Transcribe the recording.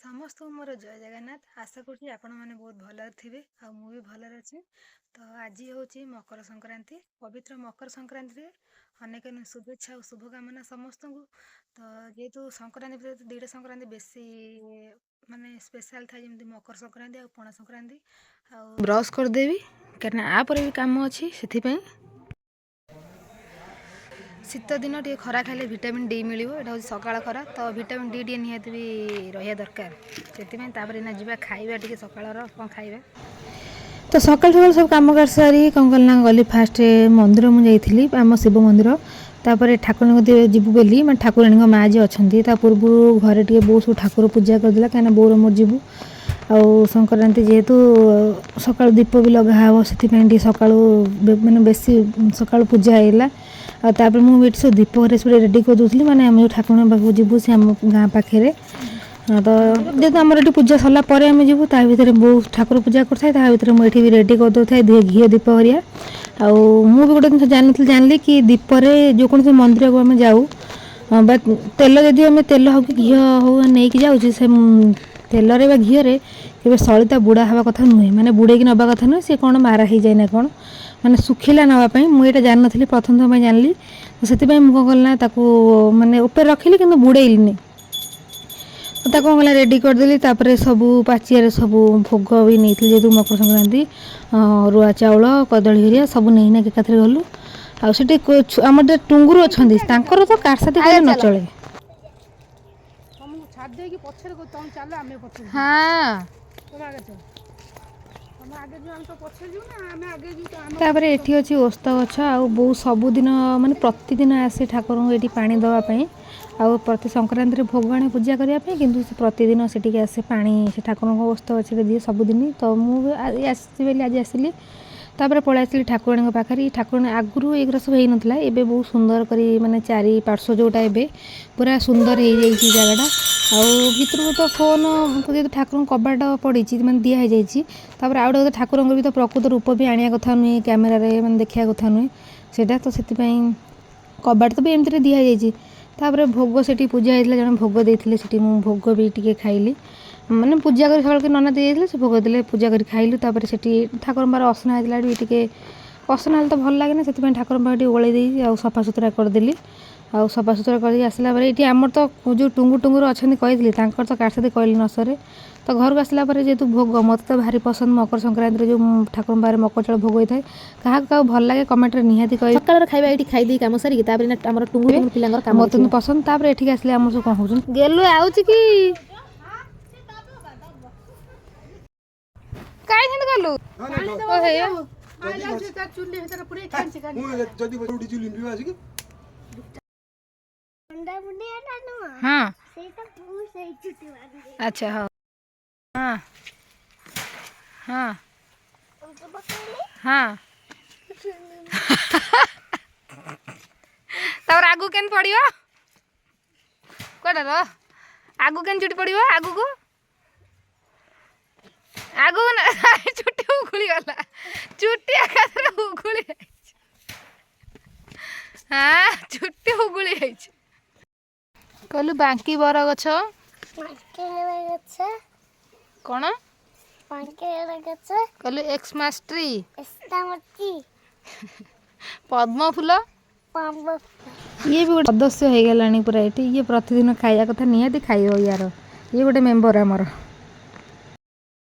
ସମସ୍ତଙ୍କୁ ମୋର ଜୟ ଜଗନ୍ନାଥ। ଆଶା କରୁଛି ଆପଣମାନେ ବହୁତ ଭଲରେ ଥିବେ ଆଉ ମୁଁ ବି ଭଲରେ ଅଛି। ତ ଆଜି ହେଉଛି ମକର ସଂକ୍ରାନ୍ତି। ପବିତ୍ର ମକର ସଂକ୍ରାନ୍ତିରେ ଅନେକ ଶୁଭେଚ୍ଛା ଆଉ ଶୁଭକାମନା ସମସ୍ତଙ୍କୁ। ତ ଯେହେତୁ ସଂକ୍ରାନ୍ତି ଭିତରେ ଦୁଇଟା ସଂକ୍ରାନ୍ତି ବେଶୀ ମାନେ ସ୍ପେଶାଲ ଥାଏ, ଯେମିତି ମକର ସଂକ୍ରାନ୍ତି ଆଉ ପଣା ସଂକ୍ରାନ୍ତି। ଆଉ ବ୍ରସ୍ କରିଦେବି କାରଣ ଆ ପରେ ବି କାମ ଅଛି। ସେଥିପାଇଁ ଶୀତ ଦିନ ଟିକେ ଖରା ଖାଇଲେ ଭିଟାମିନ୍ ଡି ମିଳିବ। ଏଇଟା ହେଉଛି ସକାଳ ଖରା, ତ ଭିଟାମିନ୍ ଡି ଟିକେ ନିହାତି ବି ରହିବା ଦରକାର। ସେଥିପାଇଁ ତାପରେ ଏଇନା ଯିବା ଖାଇବା ଟିକେ ସକାଳର କ'ଣ ଖାଇବା। ତ ସକାଳୁ ସକାଳୁ ସବୁ କାମ କରି ସାରି କ'ଣ କଲି ନା ଗଲି ଫାଷ୍ଟ ମନ୍ଦିର ମୁଁ ଯାଇଥିଲି, ଆମ ଶିବ ମନ୍ଦିର। ତାପରେ ଠାକୁରଙ୍କ ଯିବୁ ବୋଲି ମାନେ ଠାକୁରାଣୀଙ୍କ ମାଆ ଯିଏ ଅଛନ୍ତି ତା ପୂର୍ବରୁ ଘରେ ଟିକେ ବୋଉ ସବୁ ଠାକୁର ପୂଜା କରିଦେଲା, କାହିଁକିନା ବୋଉର ମୋର ଯିବୁ। ଆଉ ସଂକ୍ରାନ୍ତି ଯେହେତୁ ସକାଳୁ ଦୀପ ବି ଲଗା ହେବ, ସେଥିପାଇଁ ଟିକେ ସକାଳୁ ମାନେ ବେଶୀ ସକାଳୁ ପୂଜା ହେଇଗଲା। ଆଉ ତାପରେ ମୁଁ ଏଠି ସବୁ ଦୀପ ଘରେ ସବୁ ରେଡ଼ି କରିଦେଉଥିଲି, ମାନେ ଆମେ ଯେଉଁ ଠାକୁରଙ୍କ ପାଖକୁ ଯିବୁ ସେ ଆମ ଗାଁ ପାଖରେ। ତ ଯେହେତୁ ଆମର ଏଠି ପୂଜା ସରିଲା ପରେ ଆମେ ଯିବୁ, ତା ଭିତରେ ବୋଉ ଠାକୁର ପୂଜା କରିଥାଏ, ତା ଭିତରେ ମୁଁ ଏଠି ବି ରେଡ଼ି କରିଦେଉଥାଏ ଘିଅ ଦୀପ ହେରିଆ। ଆଉ ମୁଁ ବି ଗୋଟେ ଜିନିଷ ଜାଣିଲି କି ଦୀପରେ ଯେକୌଣସି ମନ୍ଦିରକୁ ଆମେ ଯାଉ ବା ତେଲ ଯଦି ଆମେ ତେଲ ହେଉ କି ଘିଅ ହେଉ ନେଇକି ଯାଉଛି, ସେ ତେଲରେ ବା ଘିଅରେ କେବେ ସଳିତା ବୁଡ଼ା ହେବା କଥା ନୁହେଁ, ମାନେ ବୁଡ଼େଇକି ନେବା କଥା ନୁହେଁ। ସେ କ'ଣ ମାରା ହେଇଯାଏ ନା କ'ଣ, ମାନେ ଶୁଖିଲା ନେବା ପାଇଁ। ମୁଁ ଏଇଟା ଜାଣିନଥିଲି, ପ୍ରଥମ ଥର ପାଇଁ ଜାଣିଲି। ସେଥିପାଇଁ ମୁଁ କ'ଣ କଲି ନା ତାକୁ ମାନେ ଉପରେ ରଖିଲି କିନ୍ତୁ ବୁଡ଼େଇଲିନି। ତାକୁ କ'ଣ କଲା ରେଡ଼ି କରିଦେଲି। ତାପରେ ସବୁ ପାଚିଆରେ ସବୁ ଭୋଗ ବି ନେଇଥିଲି, ଯେହେତୁ ମକର ସଂକ୍ରାନ୍ତି ଅରୁଆ ଚାଉଳ କଦଳୀ ହେରିଆ ସବୁ ନେଇକିନା ଏକାଥରେ ଗଲୁ। ଆଉ ସେଠି ଆମର ଯେ ଟୁଙ୍ଗୁରୁ ଅଛନ୍ତି, ତାଙ୍କର ତ କାରସାଦି କହିଲେ ନ ଚଳେ। ତାପରେ ଏଠି ଅଛି ଓସ୍ତ ଗଛ, ଆଉ ବୋଉ ସବୁଦିନ ମାନେ ପ୍ରତିଦିନ ଆସେ ଠାକୁରଙ୍କୁ ଏଠି ପାଣି ଦେବା ପାଇଁ। ଆଉ ପ୍ରତି ସଂକ୍ରାନ୍ତିରେ ଭୋଗ ଆଣି ପୂଜା କରିବା ପାଇଁ, କିନ୍ତୁ ସେ ପ୍ରତିଦିନ ସେଠିକି ଆସେ ପାଣି ସେ ଠାକୁରଙ୍କ ଓସ୍ତ ଗଛରେ ଦିଏ ସବୁଦିନ। ତ ମୁଁ ଆସିଛି ବୋଲି ଆଜି ଆସିଲି। ତାପରେ ପଳେଇ ଆସିଲି ଠାକୁରାଣୀଙ୍କ ପାଖରେ। ଠାକୁରାଣୀ ଆଗରୁ ଏଗୁଡ଼ା ସବୁ ହେଇନଥିଲା, ଏବେ ବହୁତ ସୁନ୍ଦର କରି ମାନେ ଚାରି ପାର୍ଶ୍ୱ ଯେଉଁଟା ଏବେ ପୁରା ସୁନ୍ଦର ହେଇଯାଇଛି ଜାଗାଟା। ଆଉ ଭିତରକୁ ତ ଫୋନ୍ ଯେହେତୁ ଠାକୁରଙ୍କ କବାଟ ପଡ଼ିଛି ମାନେ ଦିଆ ହେଇଯାଇଛି। ତାପରେ ଆଉ ଗୋଟେ ଠାକୁରଙ୍କର ବି ତ ପ୍ରକୃତ ରୂପ ବି ଆଣିବା କଥା ନୁହେଁ, କ୍ୟାମେରାରେ ମାନେ ଦେଖିବା କଥା ନୁହେଁ ସେଇଟା। ତ ସେଥିପାଇଁ କବାଟ ତ ବି ଏମିତିରେ ଦିଆଯାଇଛି। ତାପରେ ଭୋଗ ସେଠି ପୂଜା ହେଇଥିଲା, ଜଣେ ଭୋଗ ଦେଇଥିଲେ, ସେଠି ମୁଁ ଭୋଗ ବି ଟିକେ ଖାଇଲି। ମାନେ ପୂଜା କରି ସକାଳୁ ନନା ଦେଇଯାଇଥିଲେ, ସେ ଭୋଗ ଦେଲେ ପୂଜା କରି ଖାଇଲୁ। ତାପରେ ସେଠି ଠାକୁରଙ୍କ ପାଖରେ ଅସନା ହେଇଥିଲା, ଟିକେ ଅସନା ହେଲେ ତ ଭଲ ଲାଗେନା, ସେଥିପାଇଁ ଠାକୁରଙ୍କ ପାଖରେ ଟିକେ ଓଳେଇ ଦେଇଛି ଆଉ ସଫାସୁତୁରା କରିଦେଲି। ଆଉ ସଫାସୁତୁରା କରିକି ଆସିଲା ପରେ ଏଇଠି ଆମର ତ ଯେଉଁ ଟୁଙ୍ଗୁରୁ ଅଛନ୍ତି କହିଥିଲି, ତାଙ୍କର ତ କାରସାଦି କହିଲେ ନ ସରେ। ତ ଘରକୁ ଆସିଲା ପରେ ଯେହେତୁ ଭୋଗ ମୋତେ ତ ଭାରି ପସନ୍ଦ, ମକର ସଂକ୍ରାନ୍ତିରେ ଯେଉଁ ଠାକୁରଙ୍କ ପାଖରେ ମକର ଚାଉଳ ଭୋଗ ହୋଇଥାଏ। କାହାକୁ ଭଲ ଲାଗେ କମେଣ୍ଟରେ ନିହାତି କହିବେ। ସକାଳର ଖାଇବା ଏଇଠି ଖାଇଦେଇ କାମ ସାରିକି ତାପରେ ଆମର ଟୁଙ୍ଗୁ ପିଲାଙ୍କର କାମ ମୋତେ କିନ୍ତୁ ପସନ୍ଦ। ତାପରେ ଏଠିକି ଆସିଲେ ଆମର ସବୁ କ'ଣ ହେଉଛନ୍ତି ଗେଲୁ ଆଉଛି କି କାଇଁ ସେମିତି କଲୁ ହଁ ଆଚ୍ଛା ହଉ ହଁ ହଁ ହଁ ତାପରେ ଆଗକୁ କେମିତି ପଡ଼ିବ କୁଆଡ଼େ ଆଗକୁ କେମିତି ଚୁଟି ପଡ଼ିବ ଆଗକୁ ନା ଚୁଟି ଉଗୁଳି ଗଲା, ଚୁଟି ଏକାଥରେ ଉଗୁଳି ଯାଇଛି। ହଁ ଚୁଟି ଉଗୁଳି ଯାଇଛି। କହିଲୁ ବାଙ୍କି ବରଗଛ କ'ଣ କହିଲୁ ଏକ୍ସମାସ୍ ଟ୍ରି ପଦ୍ମ ଫୁଲ। ଇଏ ବି ଗୋଟେ ସଦସ୍ୟ ହେଇଗଲାଣି ପୁରା ଏଠି। ଇଏ ପ୍ରତିଦିନ ଖାଇବା କଥା, ନିହାତି ଖାଇବ। ଇଏ ଗୋଟେ ମେମ୍ବର ଆମର।